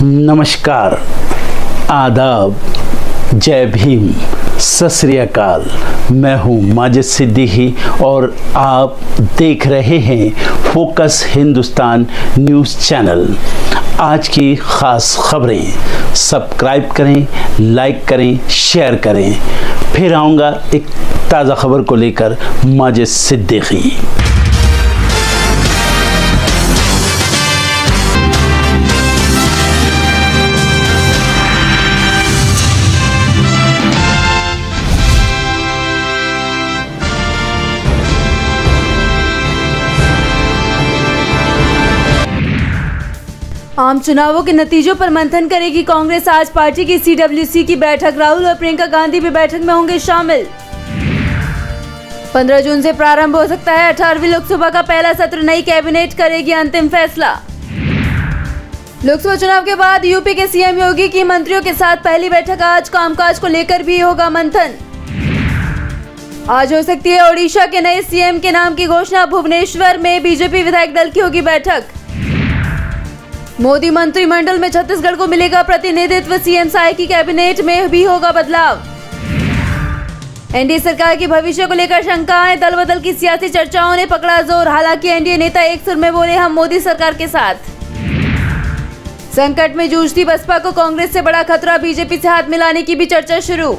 नमस्कार, आदाब, जय भीम, सत श्री अकाल। मैं हूं माजिद सिद्दीकी और आप देख रहे हैं फोकस हिंदुस्तान न्यूज़ चैनल। आज की ख़ास खबरें सब्सक्राइब करें, लाइक करें, शेयर करें। फिर आऊँगा एक ताज़ा खबर को लेकर माजिद सिद्दीकी। आम चुनावों के नतीजों पर मंथन करेगी कांग्रेस। आज पार्टी की CWC की बैठक, राहुल और प्रियंका गांधी भी बैठक में होंगे शामिल। 15 जून से प्रारंभ हो सकता है 18वीं लोकसभा का पहला सत्र, नई कैबिनेट करेगी अंतिम फैसला। लोकसभा चुनाव के बाद यूपी के CM योगी की मंत्रियों के साथ पहली बैठक, आज कामकाज को लेकर भी होगा मंथन। आज हो सकती है ओडिशा के नए CM के नाम की घोषणा। भुवनेश्वर में बीजेपी विधायक दल की होगी बैठक। मोदी मंत्रिमंडल में छत्तीसगढ़ को मिलेगा प्रतिनिधित्व, CM साय की कैबिनेट में भी होगा बदलाव। एनडीए सरकार के भविष्य को लेकर शंकाएं, दल बदल की सियासी चर्चाओं ने पकड़ा जोर। हालांकि एनडीए नेता एक सुर में बोले, हम मोदी सरकार के साथ। संकट में जूझती बसपा को कांग्रेस से बड़ा खतरा, बीजेपी से हाथ मिलाने की भी चर्चा शुरू।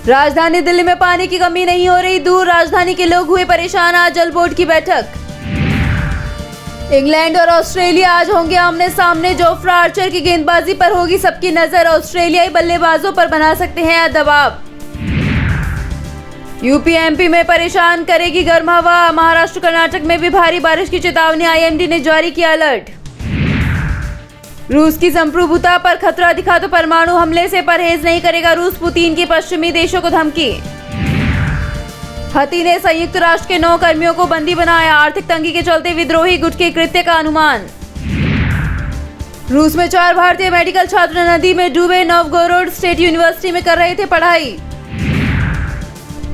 राजधानी दिल्ली में पानी की कमी नहीं हो रही दूर, राजधानी के लोग हुए परेशान, आज जल बोर्ड की बैठक। इंग्लैंड और ऑस्ट्रेलिया आज होंगे आमने सामने, जोफ्रा आर्चर की गेंदबाजी पर होगी सबकी नजर, ऑस्ट्रेलियाई बल्लेबाजों पर बना सकते हैं दबाव। यूपी MP में परेशान करेगी गर्म हवा, महाराष्ट्र कर्नाटक में भी भारी बारिश की चेतावनी, IMD ने जारी किया अलर्ट। रूस की संप्रभुता पर खतरा दिखा तो परमाणु हमले से परहेज नहीं करेगा रूस, पुतिन की पश्चिमी देशों को धमकी। हती ने संयुक्त राष्ट्र के 9 कर्मियों को बंदी बनाया, आर्थिक तंगी के चलते विद्रोही गुट के कृत्य का अनुमान। रूस में 4 भारतीय मेडिकल छात्र नदी में डूबे, नोवगोरोड स्टेट यूनिवर्सिटी में कर रहे थे पढ़ाई।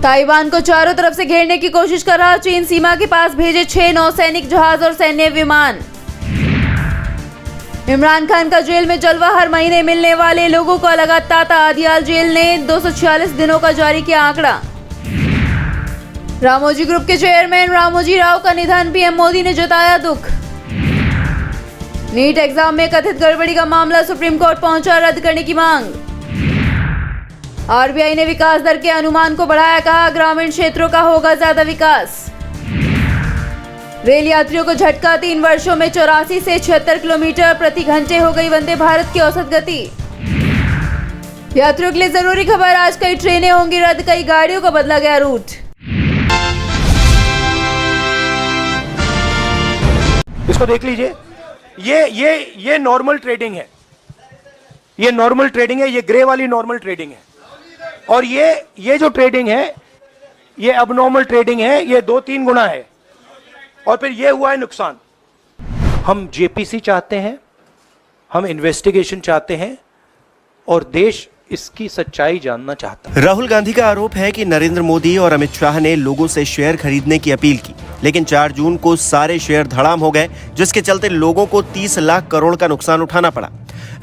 ताइवान को चारों तरफ से घेरने की कोशिश कर रहा चीन, सीमा के पास भेजे 6 नौसैनिक जहाज और सैन्य विमान। इमरान खान का जेल में जलवा, हर महीने मिलने वाले लोगों को लगा तांता, आदियाल जेल ने 246 दिनों का जारी किया आंकड़ा। रामोजी ग्रुप के चेयरमैन रामोजी राव का निधन, PM मोदी ने जताया दुख। नीट एग्जाम में कथित गड़बड़ी का मामला सुप्रीम कोर्ट पहुंचा, रद्द करने की मांग। RBI ने विकास दर के अनुमान को बढ़ाया, कहा ग्रामीण क्षेत्रों का होगा ज्यादा विकास। रेल यात्रियों को झटका, 3 वर्षों में 84 से 76 किलोमीटर प्रति घंटे हो गई वंदे भारत की औसत गति। यात्रियों के लिए जरूरी खबर, आज कई ट्रेनें होंगी रद्द, कई गाड़ियों का बदला गया रूट। इसको देख लीजिए, ये नॉर्मल ट्रेडिंग है, ये नॉर्मल ट्रेडिंग है, ये ग्रे वाली नॉर्मल ट्रेडिंग है, और ये जो ट्रेडिंग है ये अबनॉर्मल ट्रेडिंग है, ये 2-3 गुना है, और फिर ये हुआ है नुकसान। हम JPC चाहते हैं, हम इन्वेस्टिगेशन चाहते हैं, और देश इसकी सच्चाई जानना चाहता है। राहुल गांधी का आरोप है कि नरेंद्र मोदी और अमित शाह ने लोगों से शेयर खरीदने की अपील की, लेकिन 4 जून को सारे शेयर धड़ाम हो गए, जिसके चलते लोगों को 30 लाख करोड़ का नुकसान उठाना पड़ा।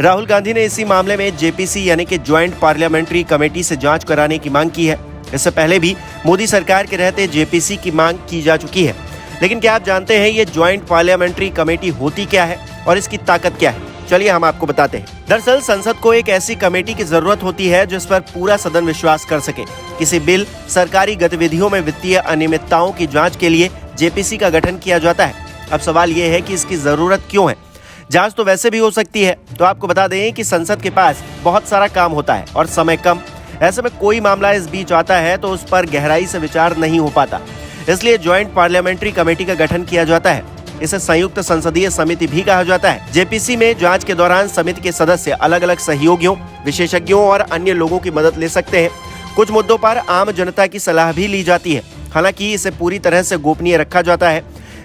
राहुल गांधी ने इसी मामले में JPC यानी कि ज्वाइंट पार्लियामेंट्री कमेटी से जांच कराने की मांग की है। इससे पहले भी मोदी सरकार के रहते JPC की मांग की जा चुकी है, लेकिन क्या आप जानते हैं ये ज्वाइंट पार्लियामेंट्री कमेटी होती क्या है और इसकी ताकत क्या है? चलिए हम आपको बताते हैं। दरअसल संसद को एक ऐसी कमेटी की जरूरत होती है जिस पर पूरा सदन विश्वास कर सके। किसी बिल, सरकारी गतिविधियों में वित्तीय अनियमितताओं की जांच के लिए JPC का गठन किया जाता है। अब सवाल ये है कि इसकी जरूरत क्यों है? जांच तो वैसे भी हो सकती है। तो आपको बता दें कि संसद के पास बहुत सारा काम होता है और समय कम। ऐसे में कोई मामला इस बीच आता है तो उस पर गहराई से विचार नहीं हो पाता, इसलिए ज्वाइंट पार्लियामेंट्री कमेटी का गठन किया जाता है। इसे संयुक्त संसदीय समिति भी कहा जाता है। JPC में जांच के दौरान समिति के सदस्य अलग अलग सहयोगियों, विशेषज्ञों और अन्य लोगों की मदद ले सकते हैं। कुछ मुद्दों पर आम जनता की सलाह भी ली जाती है। हालांकि इसे पूरी तरह से गोपनीय रखा जाता है।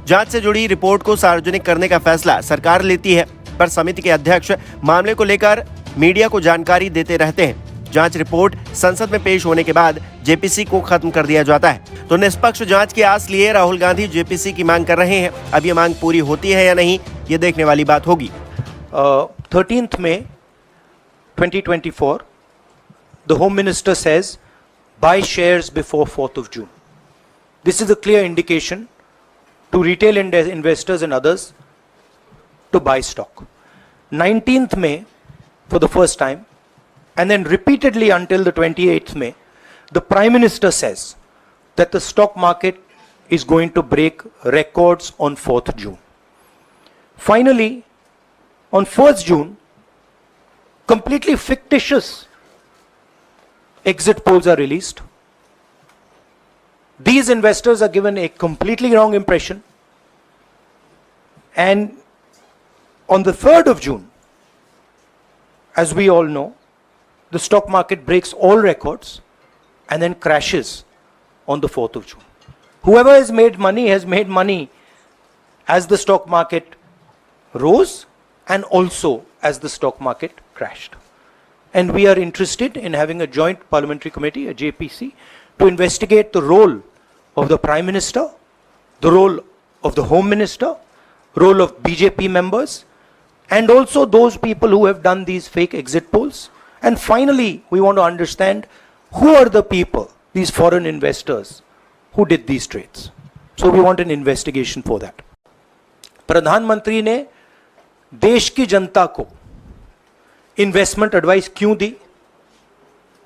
जांच से जुड़ी रिपोर्ट को सार्वजनिक करने का फैसला सरकार लेती है, पर समिति के अध्यक्ष मामले को लेकर मीडिया को जानकारी देते रहते हैं। जांच रिपोर्ट संसद में पेश होने के बाद JPC को खत्म कर दिया जाता है। तो निष्पक्ष जांच की आस लिए राहुल गांधी JPC की मांग कर रहे हैं। अब ये मांग पूरी होती है या नहीं, ये देखने वाली बात होगी। 13th May 2024, the Home Minister says, buy shares before 4th of June. This is a clear indication to retail investors and others to buy stock. 19th May, for the first time, and then repeatedly until the 28th May, the Prime Minister says that the stock market is going to break records on 4th June. Finally, on 1st June, completely fictitious exit polls are released. These investors are given a completely wrong impression. And on the 3rd of June, as we all know, the stock market breaks all records and then crashes on the 4th of June. Whoever has made money as the stock market rose and also as the stock market crashed. And we are interested in having a joint parliamentary committee, a JPC, to investigate the role of the Prime Minister, the role of the Home Minister, role of BJP members, and also those people who have done these fake exit polls. And finally, we want to understand who are the people, these foreign investors, who did these trades. So we want an investigation for that. प्रधानमंत्री ने देश की जनता को investment advice क्यों दी,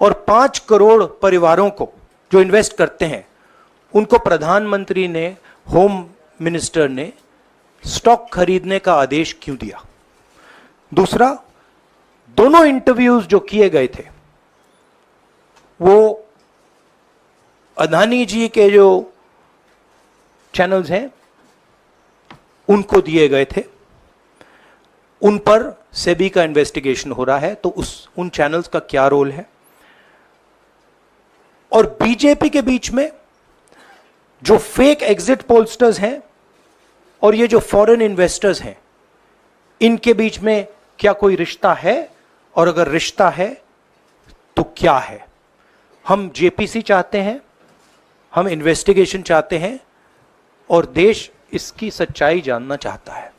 और 5 करोड़ परिवारों को जो इन्वेस्ट करते हैं उनको प्रधानमंत्री ने, होम मिनिस्टर ने स्टॉक खरीदने का आदेश क्यों दिया। दूसरा, दोनों इंटरव्यूज जो किए गए थे वो अदानी जी के जो चैनल्स हैं उनको दिए गए थे, उन पर सेबी का इन्वेस्टिगेशन हो रहा है, तो उन चैनल्स का क्या रोल है। और बीजेपी के बीच में जो फेक एग्जिट पोलस्टर्स हैं और ये जो फॉरेन इन्वेस्टर्स हैं, इनके बीच में क्या कोई रिश्ता है, और अगर रिश्ता है तो क्या है। हम जेपीसी चाहते हैं, हम इन्वेस्टिगेशन चाहते हैं, और देश इसकी सच्चाई जानना चाहता है।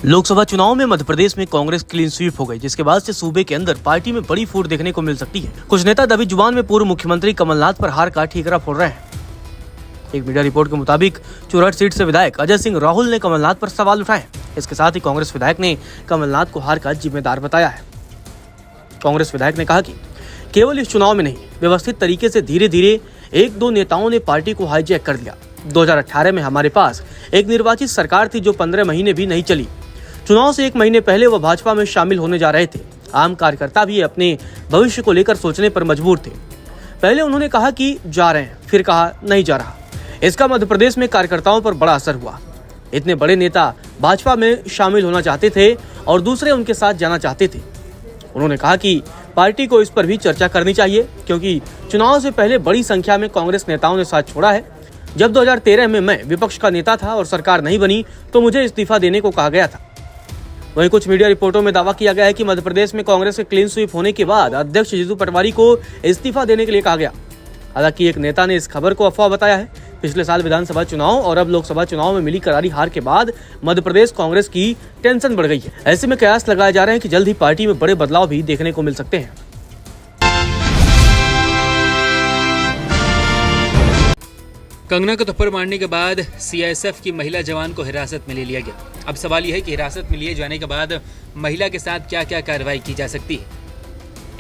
लोकसभा चुनाव में मध्य प्रदेश में कांग्रेस क्लीन स्वीप हो गई, जिसके बाद से सूबे के अंदर पार्टी में बड़ी फूट देखने को मिल सकती है। कुछ नेता दबी जुबान में पूर्व मुख्यमंत्री कमलनाथ पर हार का ठीकरा फोड़ रहे हैं। एक मीडिया रिपोर्ट के मुताबिक चुरहट सीट से विधायक अजय सिंह राहुल ने कमलनाथ पर सवाल उठाए। इसके साथ ही कांग्रेस विधायक ने कमलनाथ को हार का जिम्मेदार बताया है। कांग्रेस विधायक ने कहा कि केवल इस चुनाव में नहीं, व्यवस्थित तरीके से धीरे धीरे 1-2 नेताओं ने पार्टी को हाईजैक कर दिया। 2018 में हमारे पास एक निर्वाचित सरकार थी जो 15 महीने भी नहीं चली। चुनाव से 1 महीने पहले वह भाजपा में शामिल होने जा रहे थे। आम कार्यकर्ता भी अपने भविष्य को लेकर सोचने पर मजबूर थे। पहले उन्होंने कहा कि जा रहे हैं, फिर कहा नहीं जा रहा। इसका मध्य प्रदेश में कार्यकर्ताओं पर बड़ा असर हुआ। इतने बड़े नेता भाजपा में शामिल होना चाहते थे और दूसरे उनके साथ जाना चाहते थे। उन्होंने कहा कि पार्टी को इस पर भी चर्चा करनी चाहिए, क्योंकि चुनाव से पहले बड़ी संख्या में कांग्रेस नेताओं ने साथ छोड़ा है। जब 2013 में मैं विपक्ष का नेता था और सरकार नहीं बनी तो मुझे इस्तीफा देने को कहा गया था। वहीं कुछ मीडिया रिपोर्टों में दावा किया गया है कि मध्य प्रदेश में कांग्रेस के क्लीन स्वीप होने के बाद अध्यक्ष जीतू पटवारी को इस्तीफा देने के लिए कहा गया। हालांकि एक नेता ने इस खबर को अफवाह बताया है। पिछले साल विधानसभा चुनाव और अब लोकसभा चुनाव में मिली करारी हार के बाद मध्य प्रदेश कांग्रेस की टेंशन बढ़ गई है। ऐसे में कयास लगाए जा रहे हैं कि जल्द ही पार्टी में बड़े बदलाव भी देखने को मिल सकते हैं। कंगना को थप्पड़ मारने के बाद सीआईएसएफ की महिला जवान को हिरासत में ले लिया गया। अब सवाल यह है कि हिरासत में लिए जाने के बाद महिला के साथ क्या क्या कार्रवाई की जा सकती है।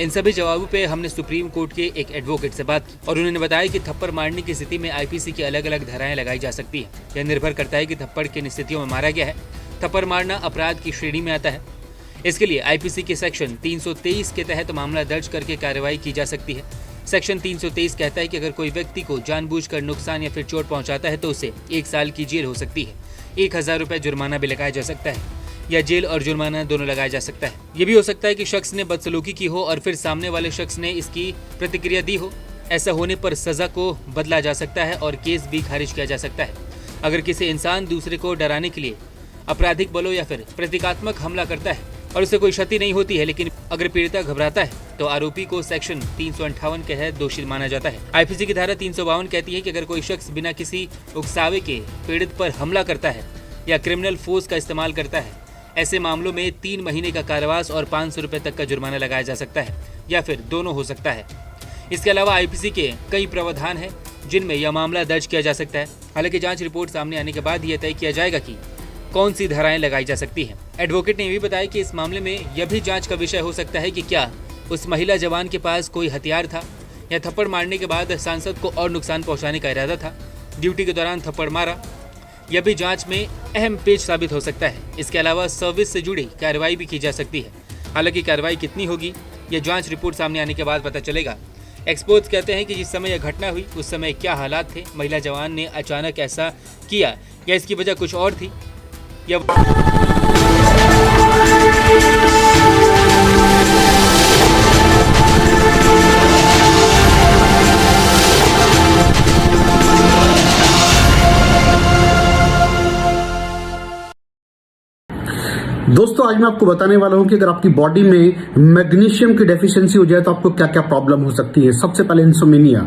इन सभी जवाबों पे हमने सुप्रीम कोर्ट के एक एडवोकेट से बात की और उन्होंने बताया कि थप्पड़ मारने की स्थिति में आईपीसी की अलग अलग धाराएं लगाई जा सकती है। यह निर्भर करता है कि थप्पड़ किन स्थितियों में मारा गया है। थप्पड़ मारना अपराध की श्रेणी में आता है। इसके लिए आईपीसी के सेक्शन 323 के तहत मामला दर्ज करके कार्रवाई की जा सकती है। सेक्शन 323 कहता है कि अगर कोई व्यक्ति को जानबूझकर नुकसान या फिर चोट पहुंचाता है तो उसे 1 साल की जेल हो सकती है, 1000 रुपये जुर्माना भी लगाया जा सकता है, या जेल और जुर्माना दोनों लगाया जा सकता है। ये भी हो सकता है कि शख्स ने बदसलूकी की हो और फिर सामने वाले शख्स ने इसकी प्रतिक्रिया दी हो। ऐसा होने पर सजा को बदला जा सकता है और केस भी खारिज किया जा सकता है। अगर किसी इंसान दूसरे को डराने के लिए आपराधिक बलों या फिर प्रतीकात्मक हमला करता है और उससे कोई क्षति नहीं होती है, लेकिन अगर पीड़िता घबराता है तो आरोपी को सेक्शन 358 के तहत दोषी माना जाता है। आईपीसी की धारा 352 कहती है कि अगर कोई शख्स बिना किसी उकसावे के पीड़ित पर हमला करता है या क्रिमिनल फोर्स का इस्तेमाल करता है, ऐसे मामलों में 3 महीने का कारावास और 500 रुपए तक का जुर्माना लगाया जा सकता है या फिर दोनों हो सकता है। इसके अलावा आईपीसी के कई प्रावधान हैं जिनमें यह मामला दर्ज किया जा सकता है। हालांकि जांच रिपोर्ट सामने आने के बाद यह तय किया जाएगा कि कौन सी धाराएं लगाई जा सकती हैं। एडवोकेट ने यह भी बताया कि इस मामले में यह भी जांच का विषय हो सकता है कि क्या उस महिला जवान के पास कोई हथियार था या थप्पड़ मारने के बाद सांसद को और नुकसान पहुंचाने का इरादा था, ड्यूटी के दौरान थप्पड़ मारा। यह भी जांच में अहम पेच साबित हो सकता है। इसके अलावा सर्विस से जुड़ी कार्रवाई भी की जा सकती है। हालांकि कार्रवाई कितनी होगी यह जांच रिपोर्ट सामने आने के बाद पता चलेगा। एक्सपर्ट्स कहते हैं कि जिस समय यह घटना हुई उस समय क्या हालात थे, महिला जवान ने अचानक ऐसा किया या इसकी वजह कुछ और थी। दोस्तों आज मैं आपको बताने वाला हूं कि अगर आपकी बॉडी में मैग्नीशियम की डेफिशिएंसी हो जाए तो आपको क्या क्या प्रॉब्लम हो सकती है। सबसे पहले इंसोमेनिया,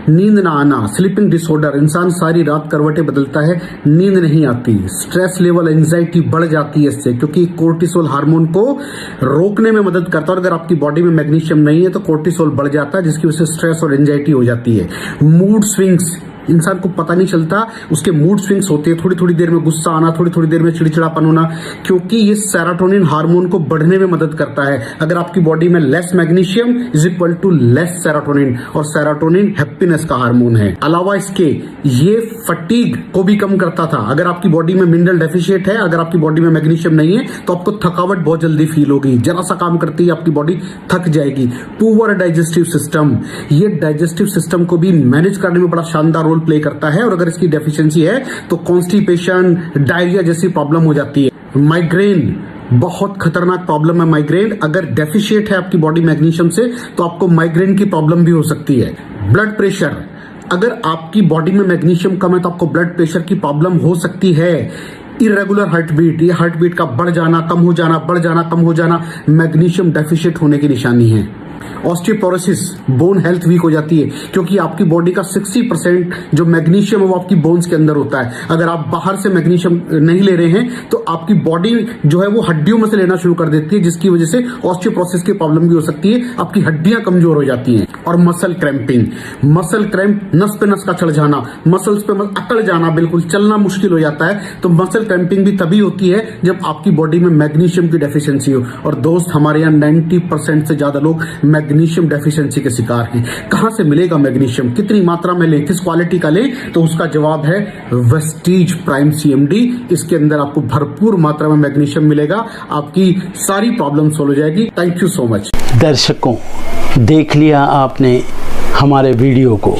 नींद ना आना, स्लीपिंग डिसऑर्डर, इंसान सारी रात करवटें बदलता है, नींद नहीं आती, स्ट्रेस लेवल, एंजाइटी बढ़ जाती है इससे, क्योंकि कोर्टिसोल हार्मोन को रोकने में मदद करता है। और अगर आपकी बॉडी में मैग्नीशियम नहीं है तो कोर्टिसोल बढ़ जाता है, जिसकी वजह से स्ट्रेस और एंजाइटी हो जाती है। मूड स्विंग्स, इंसान को पता नहीं चलता उसके मूड स्विंग्स होते हैं, थोड़ी थोड़ी देर में गुस्सा आना, थोड़ी थोड़ी देर में चिड़चिड़ापन होना, क्योंकि ये सेरोटोनिन हार्मोन को बढ़ने में मदद करता है। अगर आपकी बॉडी में less magnesium is equal to less serotonin, और सेरोटोनिन हैप्पीनेस का हार्मोन है। अलावा इसके ये फटीग को भी कम करता था। अगर आपकी बॉडी में मिनरल डेफिशिएट है, अगर आपकी बॉडी में मैग्नीशियम नहीं है तो आपको थकावट बहुत जल्दी फील होगी, जरा सा काम करती है आपकी बॉडी थक जाएगी। पुअर डाइजेस्टिव सिस्टम, ये डाइजेस्टिव सिस्टम को भी मैनेज करने में बड़ा शानदार रोल प्ले करता है। और अगर इसकी डेफिशिएंसी है तो कॉन्स्टिपेशन, डायरिया जैसी प्रॉब्लम हो जाती है। माइग्रेन, बहुत खतरनाक प्रॉब्लम है माइग्रेन। अगर डेफिशिएट है आपकी बॉडी मैग्नीशियम से तो आपको माइग्रेन की प्रॉब्लम भी हो सकती है। ब्लड प्रेशर, अगर आपकी बॉडी में मैग्नीशियम कम है तो आपको ब्लड प्रेशर की प्रॉब्लम हो सकती है। इरेगुलर हार्ट बीट, ये हार्ट बीट का बढ़ जाना, कम हो जाना, बढ़ जाना, कम हो जाना, मैग्नीशियम डेफिशिएट होने की निशानी है। ऑस्टियोपोरोसिस, बोन हेल्थ वीक हो जाती है, क्योंकि आपकी बॉडी का 60% जो मैग्नीशियम है वो आपकी बोन्स के अंदर होता है। अगर आप बाहर से मैग्नीशियम नहीं ले रहे हैं तो आपकी बॉडी जो है वो हड्डियों में से लेना शुरू कर देती है, जिसकी वजह से ऑस्टियोपोरोसिस की प्रॉब्लम भी हो सकती है, आपकी हड्डियां कमजोर हो जाती हैं। और मसल क्रैम्पिंग, मसल क्रैम्प, नस पे नस का चढ़ जाना, मसल्स पे अकड़ जाना, बिल्कुल चलना मुश्किल हो जाता है। तो मसल क्रैम्पिंग भी तभी होती है जब आपकी बॉडी में मैग्नीशियम की डेफिशिएंसी हो। और दोस्त, हमारे यहाँ 90% से ज्यादा लोग मैग्नीशियम डेफिशिएंसी के शिकार हैं। कहां से मिलेगा मैग्नीशियम, कितनी मात्रा में लें, किस क्वालिटी का लें? तो उसका जवाब है वेस्टीज प्राइम CMD। इसके अंदर आपको भरपूर मात्रा में मैग्नीशियम मिलेगा, आपकी सारी प्रॉब्लम सॉल्व हो जाएगी। Thank you so much. दर्शकों, देख लिया आपने हमारे वीडियो को।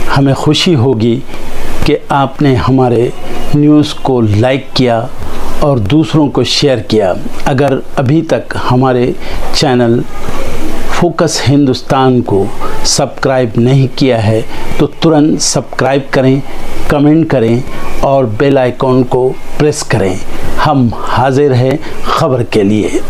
हमें खुशी होगी कि आपने हमारे न्यूज़ को लाइक किया और दूसरों को शेयर किया। अगर अभी तक हमारे चैनल फोकस हिंदुस्तान को सब्सक्राइब नहीं किया है तो तुरंत सब्सक्राइब करें, कमेंट करें और बेल आइकॉन को प्रेस करें। हम हाजिर हैं खबर के लिए।